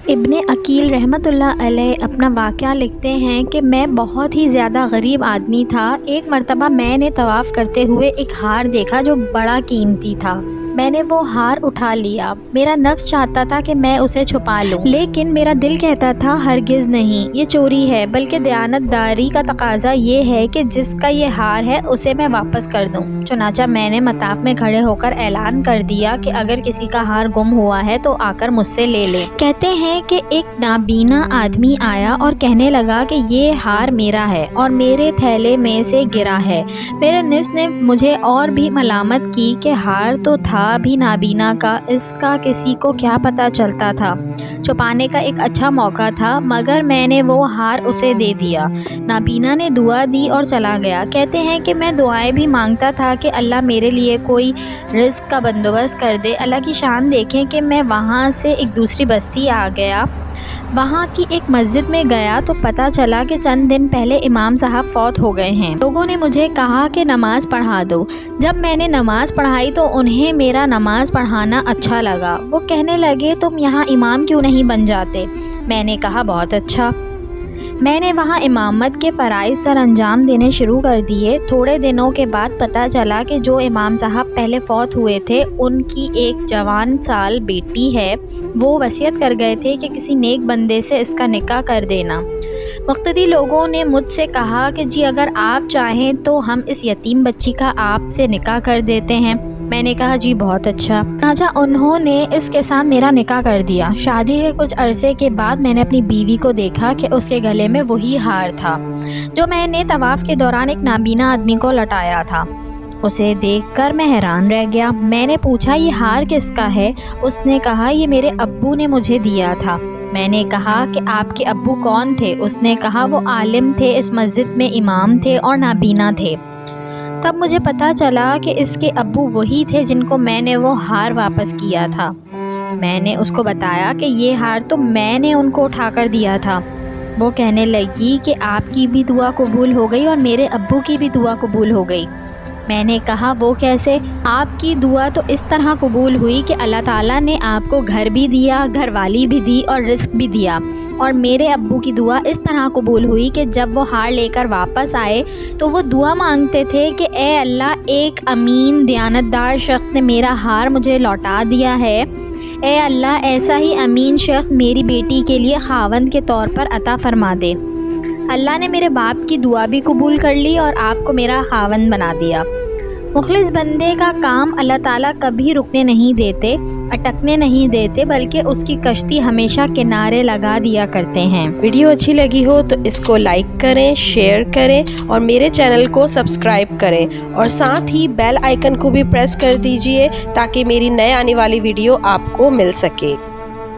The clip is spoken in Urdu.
ابن عقیل رحمۃ اللہ علیہ اپنا واقعہ لکھتے ہیں کہ میں بہت ہی زیادہ غریب آدمی تھا۔ ایک مرتبہ میں نے طواف کرتے ہوئے ایک ہار دیکھا جو بڑا قیمتی تھا۔ میں نے وہ ہار اٹھا لیا۔ میرا نفس چاہتا تھا کہ میں اسے چھپا لوں، لیکن میرا دل کہتا تھا ہرگز نہیں، یہ چوری ہے، بلکہ دیانت داری کا تقاضا یہ ہے کہ جس کا یہ ہار ہے اسے میں واپس کر دوں۔ چنانچہ میں نے مطاف میں کھڑے ہو کر اعلان کر دیا کہ اگر کسی کا ہار گم ہوا ہے تو آ کر مجھ سے لے لے۔ کہتے ہیں کہ ایک نابینا آدمی آیا اور کہنے لگا کہ یہ ہار میرا ہے اور میرے تھیلے میں سے گرا ہے۔ میرے نفس نے مجھے اور بھی ملامت کی کہ ہار تو تھا بھی نابینا کا، اس کا کسی کو کیا پتہ چلتا تھا۔ چھپانے کا ایک اچھا موقع تھا، مگر میں نے وہ ہار اسے دے دیا۔ نابینا نے دعا دی اور چلا گیا۔ کہتے ہیں کہ میں دعائیں بھی مانگتا تھا کہ اللہ میرے لیے کوئی رزق کا بندوبست کر دے۔ اللہ کی شان دیکھیں کہ میں وہاں سے ایک دوسری بستی آ گیا۔ وہاں کی ایک مسجد میں گیا تو پتہ چلا کہ چند دن پہلے امام صاحب فوت ہو گئے ہیں۔ لوگوں نے مجھے کہا کہ نماز پڑھا دو۔ جب میں نے نماز پڑھائی تو انہیں میرا نماز پڑھانا اچھا لگا۔ وہ کہنے لگے تم یہاں امام کیوں نہیں بن جاتے؟ میں نے کہا بہت اچھا۔ میں نے وہاں امامت کے فرائض سر انجام دینے شروع کر دیے۔ تھوڑے دنوں کے بعد پتہ چلا کہ جو امام صاحب پہلے فوت ہوئے تھے ان کی ایک جوان سال بیٹی ہے۔ وہ وصیت کر گئے تھے کہ کسی نیک بندے سے اس کا نکاح کر دینا۔ مقتدی لوگوں نے مجھ سے کہا کہ جی اگر آپ چاہیں تو ہم اس یتیم بچی کا آپ سے نکاح کر دیتے ہیں۔ میں نے کہا جی بہت اچھا۔ چنانچہ انہوں نے اس کے ساتھ میرا نکاح کر دیا۔ شادی کے کچھ عرصے کے بعد میں نے اپنی بیوی کو دیکھا کہ اس کے گلے میں وہی ہار تھا جو میں نے طواف کے دوران ایک نابینا آدمی کو لٹایا تھا۔ اسے دیکھ کر میں حیران رہ گیا۔ میں نے پوچھا یہ ہار کس کا ہے؟ اس نے کہا یہ میرے ابو نے مجھے دیا تھا۔ میں نے کہا کہ آپ کے ابو کون تھے؟ اس نے کہا وہ عالم تھے، اس مسجد میں امام تھے اور نابینا تھے۔ تب مجھے پتہ چلا کہ اس کے ابو وہی تھے جن کو میں نے وہ ہار واپس کیا تھا۔ میں نے اس کو بتایا کہ یہ ہار تو میں نے ان کو اٹھا کر دیا تھا۔ وہ کہنے لگی کہ آپ کی بھی دعا قبول ہو گئی اور میرے ابو کی بھی دعا قبول ہو گئی۔ میں نے کہا وہ کیسے؟ آپ کی دعا تو اس طرح قبول ہوئی کہ اللہ تعالیٰ نے آپ کو گھر بھی دیا، گھر والی بھی دی اور رزق بھی دیا، اور میرے ابو کی دعا اس طرح قبول ہوئی کہ جب وہ ہار لے کر واپس آئے تو وہ دعا مانگتے تھے کہ اے اللہ ایک امین دیانتدار شخص نے میرا ہار مجھے لوٹا دیا ہے، اے اللہ ایسا ہی امین شخص میری بیٹی کے لیے خاوند کے طور پر عطا فرما دے۔ اللہ نے میرے باپ کی دعا بھی قبول کر لی اور آپ کو میرا خاوند بنا دیا۔ مخلص بندے کا کام اللہ تعالیٰ کبھی رکنے نہیں دیتے، اٹکنے نہیں دیتے، بلکہ اس کی کشتی ہمیشہ کنارے لگا دیا کرتے ہیں۔ ویڈیو اچھی لگی ہو تو اس کو لائک کریں، شیئر کریں اور میرے چینل کو سبسکرائب کریں، اور ساتھ ہی بیل آئیکن کو بھی پریس کر دیجئے تاکہ میری نئے آنے والی ویڈیو آپ کو مل سکے۔